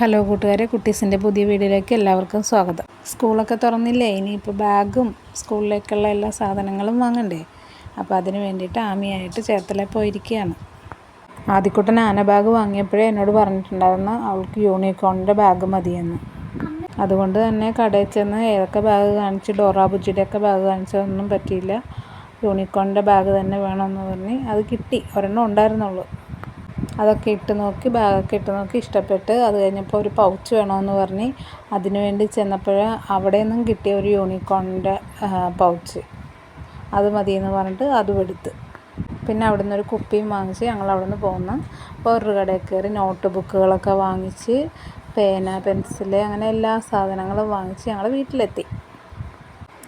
Hello കൂട്ടുകാരെ, കുട്ടീസിൻ്റെ പുതിയ വീഡിയോയിലേക്ക് എല്ലാവർക്കും സ്വാഗതം. സ്കൂളൊക്കെ തുറന്നില്ലേ, ഇനിയിപ്പോൾ ബാഗും സ്കൂളിലേക്കുള്ള എല്ലാ സാധനങ്ങളും വാങ്ങണ്ടേ. അപ്പോൾ അതിന് വേണ്ടിയിട്ട് ആമിയായിട്ട് ചേർത്തല പോയിരിക്കുകയാണ്. ആദ്യക്കുട്ടൻ ആന ബാഗ് വാങ്ങിയപ്പോഴേ എന്നോട് പറഞ്ഞിട്ടുണ്ടായിരുന്നു അവൾക്ക് യൂണിക്കോണിൻ്റെ ബാഗ് മതിയെന്ന്. അതുകൊണ്ട് തന്നെ കടയിൽ ചെന്ന് ഏതൊക്കെ ബാഗ് കാണിച്ച് ഡോറ ബുജിയുടെയൊക്കെ ബാഗ് കാണിച്ചതൊന്നും പറ്റിയില്ല. യൂണിക്കോണിൻ്റെ ബാഗ് തന്നെ വേണമെന്ന് പറഞ്ഞ് അത് കിട്ടി. ഒരെണ്ണം ഉണ്ടായിരുന്നുള്ളൂ. അതൊക്കെ ഇട്ട് നോക്കി, ബാഗൊക്കെ ഇട്ട് നോക്കി ഇഷ്ടപ്പെട്ട്. അത് കഴിഞ്ഞപ്പോൾ ഒരു പൗച്ച് വേണമെന്ന് പറഞ്ഞ് അതിന് വേണ്ടി ചെന്നപ്പോൾ അവിടെ നിന്നും കിട്ടിയ ഒരു യൂണിക്കോണിൻ്റെ പൗച്ച്, അത് മതിയെന്ന് പറഞ്ഞിട്ട് അതും എടുത്ത്. പിന്നെ അവിടെ നിന്നൊരു കുപ്പിയും വാങ്ങിച്ച് ഞങ്ങൾ അവിടെ നിന്ന് പോകുന്നു. വേറൊരു കടയിൽ കയറി നോട്ട് ബുക്കുകളൊക്കെ വാങ്ങിച്ച് പേന, പെൻസില്, അങ്ങനെ എല്ലാ സാധനങ്ങളും വാങ്ങിച്ച് ഞങ്ങൾ വീട്ടിലെത്തി.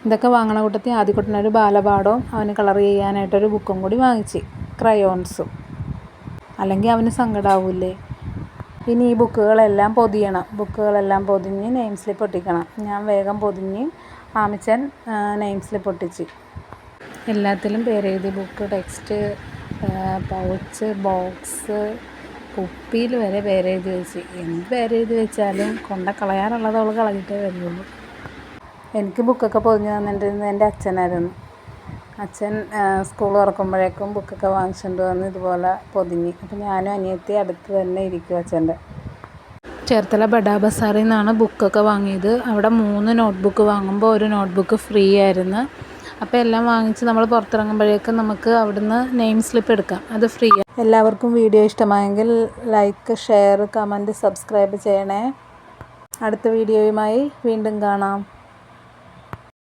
ഇതൊക്കെ വാങ്ങണ കൂട്ടത്തിൽ ആദ്യക്കുട്ടനൊരു ബാലപാഠവും അവന് കളർ ചെയ്യാനായിട്ടൊരു ബുക്കും കൂടി വാങ്ങിച്ച്, ക്രയോൺസും. അല്ലെങ്കിൽ അവന് സങ്കടമാവില്ലേ. ഇനി ഈ ബുക്കുകളെല്ലാം പൊതിയണം. ബുക്കുകളെല്ലാം പൊതിഞ്ഞ് നെയിം സ്ലിപ്പ് ഒട്ടിക്കണം. ഞാൻ വേഗം പൊതിഞ്ഞ് ആമിച്ചൻ നെയിം സ്ലിപ്പ് ഒട്ടിച്ച്. എല്ലാത്തിലും പേരെഴുതി. ബുക്ക്, ടെക്സ്റ്റ്, പൗച്ച്, ബോക്സ്, കുപ്പിയിൽ വരെ പേരെഴുതി വെച്ച്. എന്ത് പേരെഴുതി വെച്ചാലും കളയാനുള്ളത് അവൾ കളഞ്ഞിട്ടേ വരുള്ളൂ. എനിക്ക് ബുക്കൊക്കെ പൊതിഞ്ഞ് തന്നിട്ടിരുന്നത് എൻ്റെ അച്ഛനായിരുന്നു. അച്ഛൻ സ്കൂൾ തുറക്കുമ്പോഴേക്കും ബുക്കൊക്കെ വാങ്ങിച്ചുകൊണ്ട് വന്ന് ഇതുപോലെ പൊതിഞ്ഞ്. അപ്പോൾ ഞാനും അനിയത്തി അടുത്ത് തന്നെ ഇരിക്കും അച്ഛൻ്റെ. ചേർത്തല ബഡാ ബസാറിൽ നിന്നാണ് ബുക്കൊക്കെ വാങ്ങിയത്. അവിടെ 3 നോട്ട്ബുക്ക് വാങ്ങുമ്പോൾ ഒരു നോട്ട്ബുക്ക് ഫ്രീ ആയിരുന്നു. അപ്പോൾ എല്ലാം വാങ്ങിച്ച് നമ്മൾ പുറത്തിറങ്ങുമ്പോഴേക്കും നമുക്ക് അവിടുന്ന് നെയിം സ്ലിപ്പ് എടുക്കാം, അത് ഫ്രീ. എല്ലാവർക്കും വീഡിയോ ഇഷ്ടമായെങ്കിൽ ലൈക്ക്, ഷെയർ, കമൻറ്റ്, സബ്സ്ക്രൈബ് ചെയ്യണേ. അടുത്ത വീഡിയോയുമായി വീണ്ടും കാണാം.